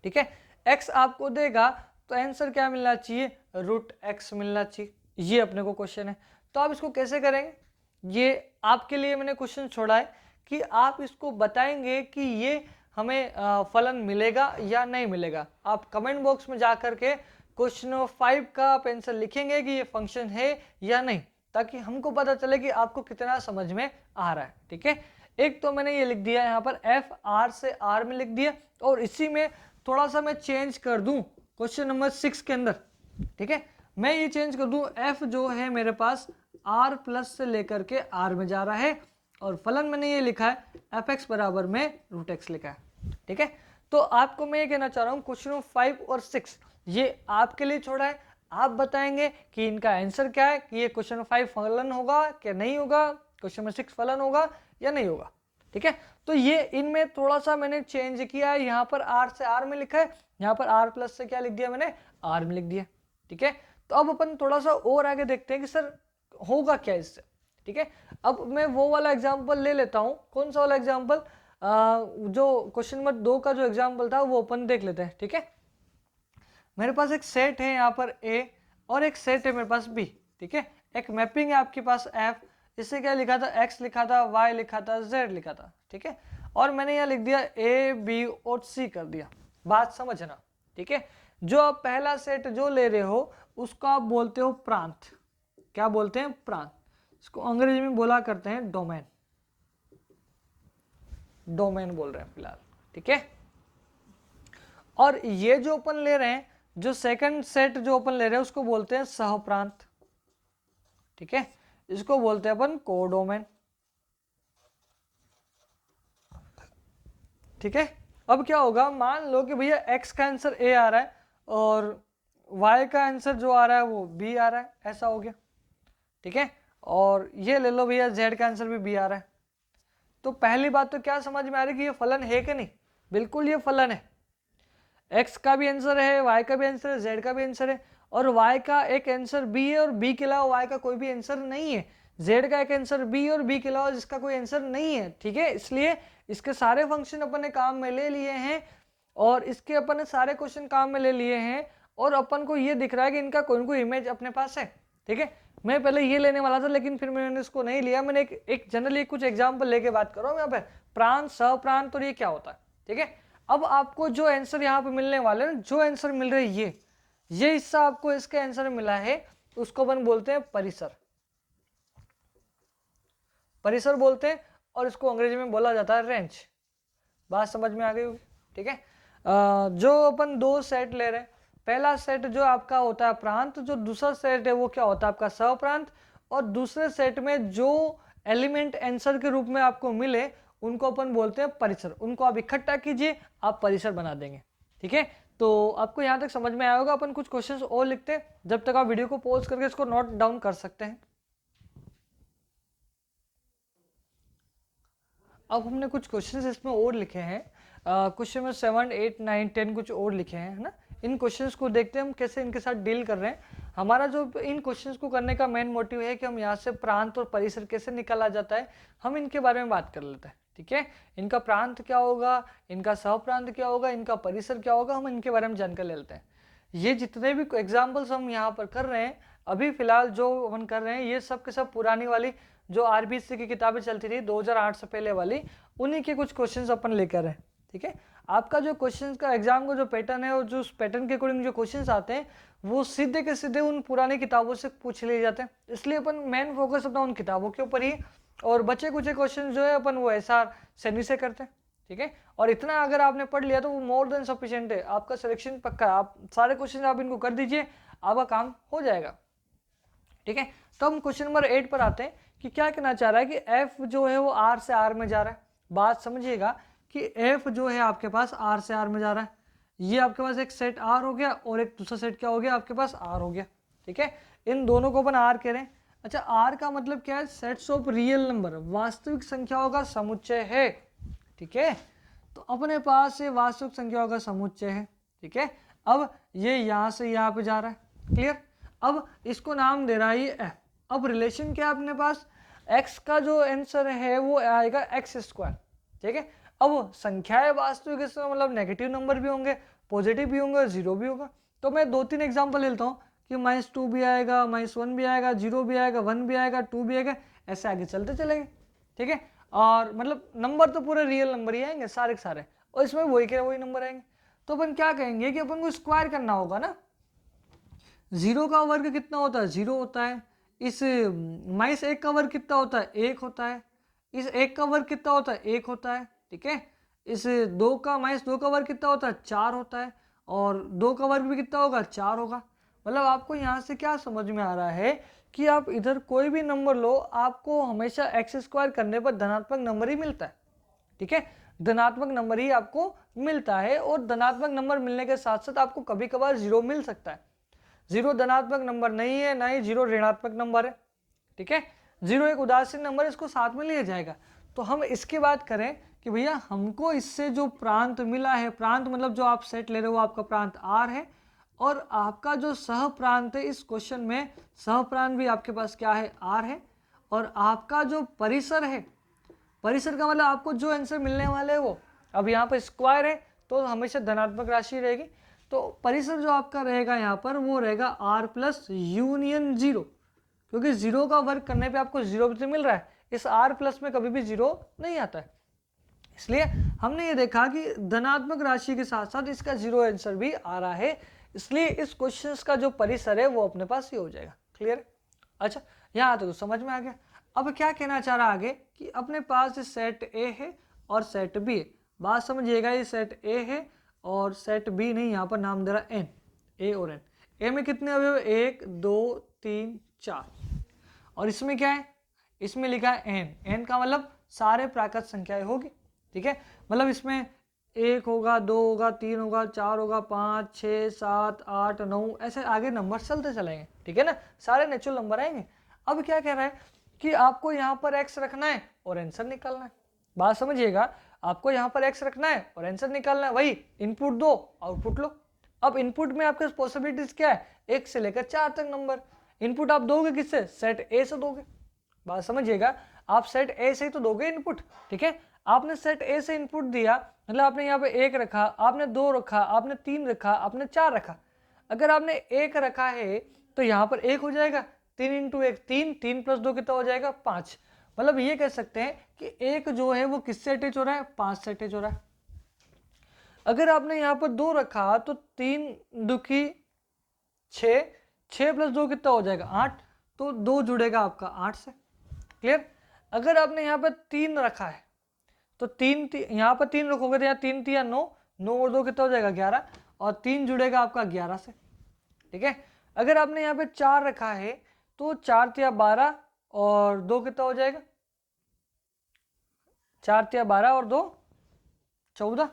Speaker 1: ठीक है। x आपको देगा तो आंसर क्या मिलना चाहिए, √x मिलना चाहिए, ये अपने को क्वेश्चन है। तो आप इसको कैसे करेंगे, ये आपके लिए मैंने क्वेश्चन छोड़ा है कि आप इसको बताएंगे कि ये हमें फलन मिलेगा या नहीं मिलेगा। आप कमेंट बॉक्स में जा करके क्वेश्चन नंबर 5 का आप आंसर लिखेंगे कि ये फंक्शन है या नहीं, ताकि हमको पता चले कि आपको कितना समझ में आ रहा है, ठीक है। एक तो मैंने ये लिख दिया यहाँ पर f r से r में लिख दिया, और इसी में थोड़ा सा मैं चेंज कर दूं क्वेश्चन नंबर 6 के अंदर, ठीक है। मैं ये चेंज कर दूं, f जो है मेरे पास r प्लस से लेकर के r में जा रहा है, और फलन मैंने ये लिखा है f(x) बराबर में √x लिखा है, ठीक है। तो आपको मैं ये कहना चाह रहा हूँ क्वेश्चन 5 और 6 ये आपके लिए छोड़ा है, आप बताएंगे कि इनका आंसर क्या है, कि ये क्वेश्चन 5 फलन होगा क्या नहीं होगा, क्वेश्चन नंबर 6 फलन होगा या नहीं होगा, ठीक है। तो ये इनमें थोड़ा सा मैंने चेंज किया है, यहाँ पर r से r में लिखा है, यहाँ पर r प्लस से क्या लिख दिया मैंने, r में लिख दिया, ठीक है। तो अब अपन थोड़ा सा और आगे देखते हैं कि सर होगा क्या इससे, ठीक है। अब मैं वो वाला एग्जाम्पल ले लेता हूँ, कौन सा वाला एग्जाम्पल, जो क्वेश्चन नंबर 2 का जो एग्जाम्पल था वो अपन देख लेते हैं, ठीक है। मेरे पास एक सेट है यहाँ पर A, और एक सेट है मेरे पास B, ठीक है। एक मैपिंग है आपके पास F, इससे क्या लिखा था, X लिखा था, Y लिखा था, Z लिखा था, ठीक है। और मैंने यहाँ लिख दिया A, B और C कर दिया, बात समझना, ठीक है। जो आप पहला सेट जो ले रहे हो उसको आप बोलते हो प्रांत। क्या बोलते हैं? प्रांत। इसको अंग्रेजी में बोला करते हैं डोमेन। डोमेन बोल रहे हैं फिलहाल, ठीक है। और ये जो अपन ले रहे हैं, जो सेकंड सेट जो अपन ले रहे हैं उसको बोलते हैं सहप्रांत, ठीक है। इसको बोलते हैं अपन कोडोमेन, ठीक है। अब क्या होगा, मान लो कि भैया x का आंसर a आ रहा है और y का आंसर जो आ रहा है वो b आ रहा है, ऐसा हो गया, ठीक है। और ये ले लो भैया z का आंसर भी b आ रहा है। तो पहली बात तो क्या समझ में आ रही है कि ये फलन है कि नहीं? बिल्कुल ये फलन है। x का भी आंसर है, y का भी आंसर है, z का भी आंसर है, और y का एक आंसर b है और b के अलावा y का कोई भी आंसर नहीं है। z का एक आंसर b और b के अलावा जिसका कोई आंसर नहीं है, ठीक है। इसलिए इसके सारे फंक्शन अपन ने काम में ले लिए हैं और इसके अपन ने सारे क्वेश्चन काम में ले लिए हैं और अपन को ये दिख रहा है कि इनका कोई ना कोई इमेज अपने पास है, ठीक है। मैं पहले ये लेने वाला था लेकिन फिर मैंने इसको नहीं लिया। मैंने एक जनरली कुछ एग्जाम्पल लेके बात कर रहा हूँ यहाँ पे, प्रांत, सहप्रांत और ये क्या होता है, ठीक है। अब आपको जो आंसर यहाँ पे मिलने वाले हैं, जो आंसर मिल रहे हैं ये हिस्सा आपको इसके आंसर मिला है, उसको अपन बोलते हैं परिसर। परिसर बोलते हैं और इसको अंग्रेजी में बोला जाता है रेंज। बात समझ में आ गई होगी, ठीक है। जो अपन दो सेट ले रहे हैं, पहला सेट जो आपका होता है प्रांत, जो दूसरा सेट है वो क्या होता है आपका सहप्रांत, और दूसरे सेट में जो एलिमेंट आंसर के रूप में आपको मिले उनको अपन बोलते हैं परिसर। उनको आप इकट्ठा कीजिए, आप परिसर बना देंगे, ठीक है। तो आपको यहाँ तक समझ में आया होगा। अपन कुछ क्वेश्चंस और लिखते हैं, जब तक आप वीडियो को पॉज करके इसको नोट डाउन कर सकते हैं। अब हमने कुछ क्वेश्चंस इसमें और लिखे हैं, क्वेश्चन में 7, 8, 9, 10 कुछ और लिखे हैं, है ना। इन क्वेश्चंस को देखते हैं हम कैसे इनके साथ डील कर रहे हैं। हमारा जो इन क्वेश्चंस को करने का मेन मोटिव है कि हम यहाँ से प्रांत और परिसर कैसे निकाला जाता है, हम इनके बारे में बात कर लेते हैं, ठीक है। इनका प्रांत क्या होगा, इनका सहप्रांत क्या होगा, इनका परिसर क्या होगा, हम इनके बारे में जानकारी ले लेते हैं। ये जितने भी एग्जाम्पल्स हम यहाँ पर कर रहे हैं, अभी फिलहाल जो हम कर रहे हैं, ये सब के सब पुरानी वाली जो आरबीएससी की किताबें चलती थी 2008 से पहले वाली, उन्हीं के कुछ क्वेश्चंस अपन लेकर हैं, ठीक है। आपका जो क्वेश्चंस का एग्जाम का जो पैटर्न है और जो उस पैटर्न के अकॉर्डिंग जो क्वेश्चंस आते हैं वो सीधे के सीधे उन पुरानी किताबों से पूछ लिए जाते हैं। इसलिए अपन मेन फोकस अपना उन किताबों के ऊपर ही, और बचे कुछ क्वेश्चन जो है अपन वो एसआर सैनी से करते हैं, ठीक है। और इतना अगर आपने पढ़ लिया तो वो मोर देन सफिशिएंट है, आपका सिलेक्शन पक्का है। आप सारे क्वेश्चन आप इनको कर दीजिए, आपका काम हो जाएगा, ठीक है। तो हम क्वेश्चन नंबर 8 पर आते हैं कि क्या कहना चाह रहा है कि f जो है वो r से r में जा रहा है। बात समझिएगा कि f जो है आपके पास r से r में जा रहा है। ये आपके पास एक सेट r हो गया और एक दूसरा सेट क्या हो गया आपके पास r हो गया, ठीक है। इन दोनों को अपन r कह रहे हैं। अच्छा, r का मतलब क्या है? सेट्स ऑफ रियल नंबर, वास्तविक संख्याओं का समुच्चय है, ठीक है। तो अपने पास ये वास्तविक संख्याओं का समुच्चय है, ठीक है। अब ये यहाँ से यहाँ पे जा रहा है, क्लियर। अब इसको नाम दे रहा है ये f। अब रिलेशन क्या है अपने पास? x का जो आंसर है वो आएगा x², ठीक है। अब संख्याएं वास्तविक, इसका मतलब नेगेटिव नंबर भी होंगे, पॉजिटिव भी होंगे, जीरो भी होगा। तो मैं 2-3 एग्जांपल लेता हूँ कि -2 भी आएगा, -1 भी आएगा, 0 भी आएगा, 1 भी आएगा, 2 भी आएगा, ऐसे आगे चलते चलेंगे, ठीक है। और मतलब नंबर तो पूरे रियल नंबर ही आएंगे सारे के सारे, और इसमें वही नंबर आएंगे। तो अपन क्या कहेंगे कि अपन को स्क्वायर करना होगा ना। 0 का वर्ग कितना होता है? 0 होता है। इस -1 का वर्ग कितना होता है? 1 होता है। इस 1 का वर्ग कितना होता है? 1 होता है, ठीक है। इस 2 का -2 का वर्ग कितना होता है? 4 होता है। और 2 का वर्ग भी कितना होगा? 4 होगा। मतलब आपको यहाँ से क्या समझ में आ रहा है कि आप इधर कोई भी नंबर लो, आपको हमेशा x² करने पर धनात्मक नंबर ही मिलता है, ठीक है। धनात्मक नंबर ही आपको मिलता है, और धनात्मक नंबर मिलने के साथ साथ आपको कभी कभार 0 मिल सकता है। 0 धनात्मक नंबर नहीं है, ना ही 0 ऋणात्मक नंबर है, ठीक है। 0 एक उदासीन नंबर है, इसको साथ में लिया जाएगा। तो हम इसकी बात करें कि भैया हमको इससे जो प्रांत मिला है, प्रांत मतलब जो आप सेट ले रहे हो आपका प्रांत r है, और आपका जो सह प्रांत है इस क्वेश्चन में सह प्रांत भी आपके पास क्या है? r है। और आपका जो परिसर है, परिसर का मतलब आपको जो आंसर मिलने वाले है वो, अब यहाँ पर स्क्वायर है तो हमेशा धनात्मक राशि रहेगी। तो परिसर जो आपका रहेगा यहाँ पर वो रहेगा r प्लस यूनियन 0, क्योंकि 0 का वर्ग करने पे आपको 0 भी तो मिल रहा है। इस r प्लस में कभी भी 0 नहीं आता है, इसलिए हमने ये देखा कि धनात्मक राशि के साथ साथ इसका 0 आंसर भी आ रहा है। इसलिए इस क्वेश्चन का जो परिसर है वो अपने पास ये हो जाएगा। क्लियर? अच्छा, यहाँ तो समझ में आ गया। अब क्या कहना चाह रहा आगे कि अपने पास सेट ए है और सेट बी है। बात समझिएगा, ये सेट ए है और सेट बी नहीं, यहाँ पर नाम दे रहा एन, ए और एन। ए में कितने अवयव? 1 2 3 4। और इसमें क्या है? इसमें लिखा है एन। एन का मतलब सारे प्राकृत संख्याएं होगी। ठीक है, मतलब इसमें 1 होगा, 2 होगा, 3 होगा, 4 होगा, 5 6 7 8 9, ऐसे आगे नंबर चलते चलेंगे। ठीक है ना, सारे नेचुरल नंबर आएंगे। अब क्या कह रहा है कि आपको यहाँ पर एक्स रखना है और आंसर निकालना है। बात समझिएगा, आपको यहाँ पर एक्स रखना है और आंसर निकालना है। वही इनपुट दो, आउटपुट लो। अब इनपुट में आपके पॉसिबिलिटीज क्या है? 1 से लेकर 4 तक नंबर। इनपुट आप दोगे किससे? सेट ए से दोगे। बात समझिएगा, आप सेट ए से ही तो दोगे इनपुट। ठीक है, आपने सेट ए से इनपुट दिया, मतलब आपने यहाँ पे 1 रखा, आपने 2 रखा, आपने 3 रखा, आपने 4 रखा। अगर आपने 1 रखा है तो यहाँ पर 1 हो जाएगा। 3 इंटू 1 3, 3 प्लस 2 कितना हो जाएगा? 5। मतलब ये कह सकते हैं कि 1 जो है वो किससे अटैच हो रहा है? 5 से अटैच हो रहा है। अगर आपने यहाँ पर 2 रखा तो 3 दुखी 6, 6 प्लस 2 कितना हो जाएगा? 8। तो 2 जुड़ेगा आपका 8 से। क्लियर? अगर आपने यहाँ पर 3 रखा है तो 3 यहाँ पर 3 रखोगे तो यहाँ 3 3 9, 9 और 2 कितना हो जाएगा? 11, और 3 जुड़ेगा आपका 11 से। ठीक है, अगर आपने यहाँ पे 4 रखा है तो 4 3 12 और 2 कितना हो जाएगा? 4 3 12 और 2 14,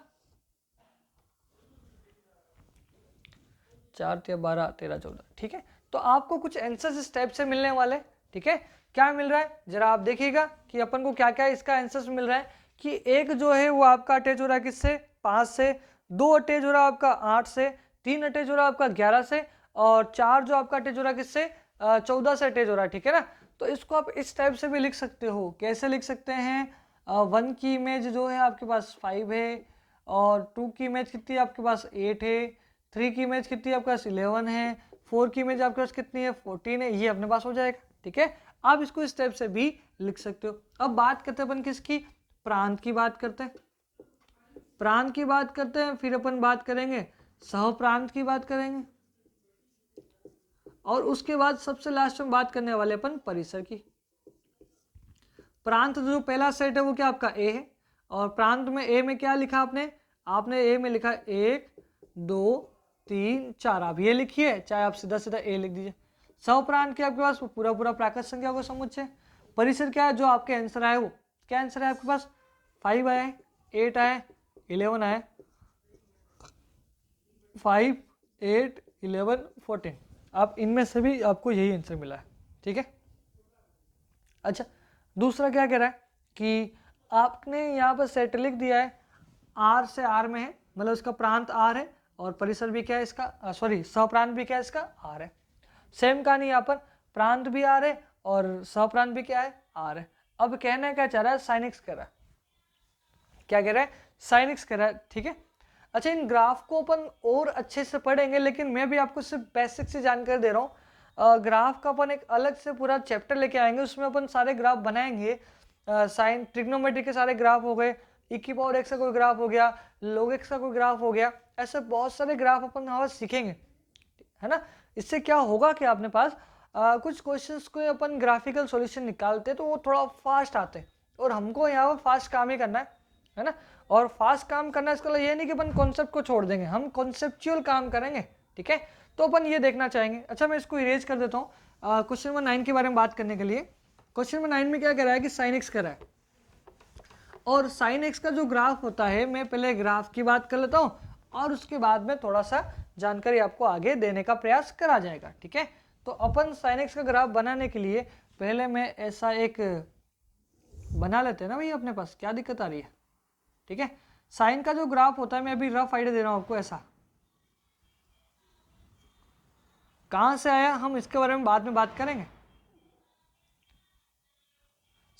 Speaker 1: 4 3 12 13 14। ठीक है, तो आपको कुछ आंसर्स इस टाइप से मिलने वाले। ठीक है, क्या मिल रहा है जरा आप देखिएगा कि अपन को क्या क्या इसका आंसर्स मिल रहा है। कि 1 जो है वो आपका अटैच हो रहा है किससे? 5 से। 2 अटैच हो रहा है आपका 8 से। 3 अटैच हो रहा है आपका 11 से। और 4 जो आपका अटैच हो रहा है किससे? 14 से अटैच हो रहा है। ठीक है ना, तो इसको आप इस टाइप से भी लिख सकते हो। कैसे लिख सकते हैं? 1 की इमेज जो है आपके पास 5 है, और 2 की इमेज कितनी है आपके पास? 8 है। 3 की इमेज कितनी है आपके पास? 11 है। 4 की इमेज आपके पास कितनी है? 14 है। ये अपने पास हो जाएगा। ठीक है, आप इसको इस टाइप से भी लिख सकते हो। अब बात करते हैं अपन किसकी? प्रांत की बात करते हैं। प्रांत की बात करते हैं, फिर अपन बात करेंगे सहप्रांत की बात करेंगे, और उसके बाद सबसे लास्ट में बात करने वाले अपन परिसर की। प्रांत जो पहला सेट है वो क्या आपका ए है, और प्रांत में ए में क्या लिखा आपने? आपने ए में लिखा 1 2 3 4। आप ये लिखिए, चाहे आप सीधा सीधा ए लिख दीजिए। सहप्रांत के आपके पास पूरा पूरा प्राकृत संख्या को समुच्चय। परिसर क्या है? जो आपके आंसर आए वो क्या आंसर है आपके पास? 5 आए, 8 आए, 11 आए, 5 8 11 14। आप इनमें से भी आपको यही आंसर मिला है। ठीक है, अच्छा दूसरा क्या कह रहा है कि आपने यहाँ पर सेट लिख दिया है, आर से आर में है, मतलब इसका प्रांत आर है और परिसर भी क्या है इसका? सॉरी, सहप्रांत भी क्या है इसका? आर है। सेम कहानी यहाँ पर, प्रांत भी आर है और सहप्रांत भी क्या है? आर है। अब कहना क्या चाह रहा है? साइनिक्स कह रहा है। क्या कह रहा है? साइनिक्स कह रहा है। ठीक है, अच्छा इन ग्राफ को अपन और अच्छे से पढ़ेंगे, लेकिन मैं भी आपको सिर्फ बेसिक से जानकारी दे रहा हूँ। ग्राफ का अपन एक अलग से पूरा चैप्टर लेके आएंगे, उसमें अपन सारे ग्राफ बनाएंगे। साइन ट्रिग्नोमेट्री के सारे ग्राफ हो गए, e की पावर x का कोई ग्राफ हो गया, log x का कोई ग्राफ हो गया, ऐसे बहुत सारे ग्राफ अपन वहाँ सीखेंगे, है ना। इससे क्या होगा कि आपने पास कुछ क्वेश्चंस को अपन ग्राफिकल सॉल्यूशन निकालते तो वो थोड़ा फास्ट आते, और हमको यहाँ पर फास्ट काम ही करना है ना। और फास्ट काम करना इसका ये नहीं कि अपन कॉन्सेप्ट को छोड़ देंगे, हम कॉन्सेप्चुअल काम करेंगे। ठीक है, तो अपन ये देखना चाहेंगे। अच्छा मैं इसको इरेज कर देता हूँ क्वेश्चन नंबर 9 के बारे में बात करने के लिए। क्वेश्चन नंबर 9 में क्या कह रहा है कि साइन एक्स कर रहा है, और साइन एक्स का जो ग्राफ होता है, मैं पहले ग्राफ की बात कर लेता हूँ और उसके बाद में थोड़ा सा जानकारी आपको आगे देने का प्रयास करा जाएगा। ठीक है, तो अपन साइन एक्स का ग्राफ बनाने के लिए पहले मैं ऐसा एक बना लेते हैं ना भाई, अपने पास क्या दिक्कत आ रही है। ठीक है, साइन का जो ग्राफ होता है, मैं अभी रफ आइडिया दे रहा हूं आपको। ऐसा कहां से आया हम इसके बारे में बाद में बात करेंगे।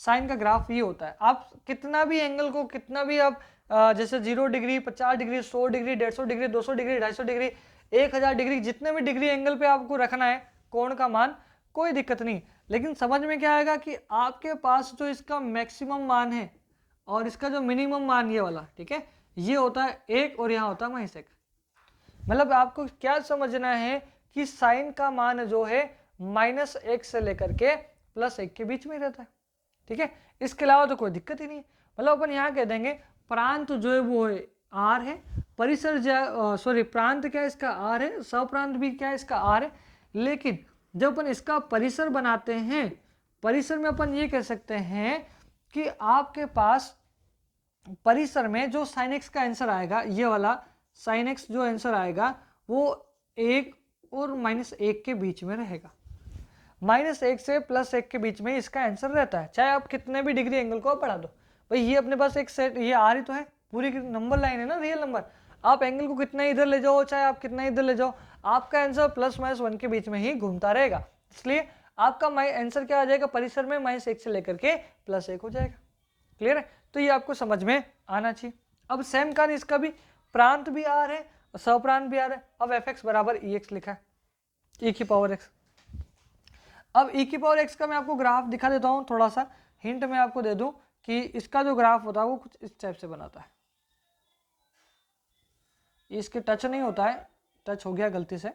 Speaker 1: साइन का ग्राफ ये होता है, आप कितना भी एंगल को, कितना भी आप जैसे 0 degree 50 degree 100 degree 150 degree 200 degree 250 degree 1000 degree, जितने भी डिग्री एंगल पे आपको रखना है कोण का मान, कोई दिक्कत नहीं। लेकिन समझ में क्या आएगा कि आपके पास जो इसका मैक्सिमम मान है और इसका जो मिनिमम मान ये वाला, ठीक है, ये होता है 1 और यहाँ होता है -1। मतलब आपको क्या समझना है कि साइन का मान जो है -1 से लेकर के +1 के बीच में रहता है, ठीक है। इसके अलावा तो कोई दिक्कत ही नहीं है। मतलब अपन यहाँ कह देंगे प्रांत जो है वो है R है, परिसर सॉरी प्रांत क्या है इसका R है, सप्रांत भी क्या है इसका R है। लेकिन जब अपन इसका परिसर बनाते हैं, परिसर में अपन ये कह सकते हैं कि आपके पास परिसर में जो sin x का आंसर आएगा, ये वाला sin x जो आंसर आएगा वो 1 और -1 के बीच में रहेगा। -1 से +1 के बीच में इसका आंसर रहता है, चाहे आप कितने भी डिग्री एंगल को बढ़ा दो। भाई ये अपने पास एक सेट, ये आ रही तो है, पूरी नंबर लाइन है ना, रियल नंबर। आप एंगल को कितना इधर ले जाओ, चाहे आप कितना इधर ले जाओ, आपका आंसर +-1 के बीच में ही घूमता रहेगा। इसलिए आपका आंसर क्या आ जाएगा, परिसर में -1 से लेकर के +1 हो जाएगा। क्लियर है? तो ये आपको समझ में आना चाहिए। अब सेम कारण इसका भी, प्रांत भी R है और सप्रांत भी R है। अब fx बराबर ex लिखा है, e⁻x। अब e⁻x का मैं आपको ग्राफ दिखा देता हूँ, थोड़ा सा हिंट मैं आपको दे दूं कि इसका जो ग्राफ होता है वो कुछ इस टाइप से बनाता है। इसके टच नहीं होता है, टच हो गया गलती से,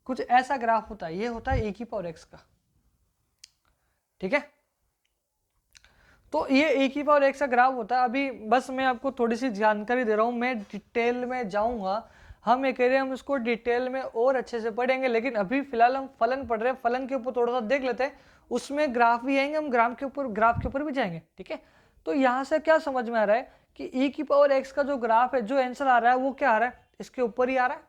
Speaker 1: कुछ ऐसा ग्राफ होता है, ये होता है e⁻x का, ठीक है। तो ये e⁻x का ग्राफ होता है। अभी बस मैं आपको थोड़ी सी जानकारी दे रहा हूँ, मैं डिटेल में जाऊंगा, हम ये कह रहे हैं हम इसको डिटेल में और अच्छे से पढ़ेंगे, लेकिन अभी फिलहाल हम फलन पढ़ रहे हैं। फलन के ऊपर थोड़ा सा देख लेते हैं, उसमें ग्राफ भी आएंगे, हम ग्राफ के ऊपर भी जाएंगे, ठीक है। तो यहाँ से क्या समझ में आ रहा है कि e⁻x का जो ग्राफ है, जो आंसर आ रहा है वो क्या आ रहा है, इसके ऊपर ही आ रहा है,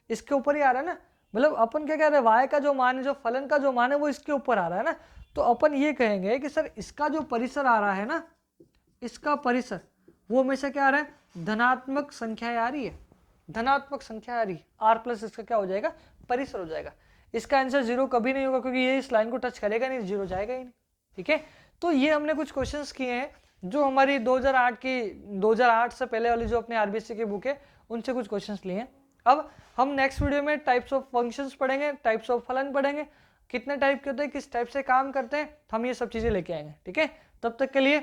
Speaker 1: इसके ऊपर ही आ रहा है ना। मतलब अपन क्या कह रहे हैं, y का जो मान है, जो फलन का जो मान है वो इसके ऊपर आ रहा है ना। तो अपन ये कहेंगे कि सर इसका जो परिसर आ रहा है ना, इसका परिसर वो हमेशा क्या आ रहा है, धनात्मक संख्या आ रही है, धनात्मक संख्या आ रही है। r प्लस इसका क्या हो जाएगा, परिसर हो जाएगा। इसका आंसर 0 कभी नहीं होगा, क्योंकि ये इस लाइन को टच करेगा नहीं, 0 जाएगा ही नहीं, ठीक है। तो ये हमने कुछ क्वेश्चंस किए हैं जो हमारी 2008 से पहले वाली जो अपने आरबीएससी की बुक है उनसे कुछ क्वेश्चंस लिए हैं। अब हम नेक्स्ट वीडियो में टाइप्स ऑफ फंक्शंस पढ़ेंगे, टाइप्स ऑफ फलन पढ़ेंगे, कितने टाइप के होते हैं, किस टाइप से काम करते हैं, हम ये सब चीज़ें लेके आएंगे, ठीक है। तब तक के लिए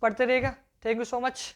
Speaker 1: पढ़ते रहिएगा। Thank you so much.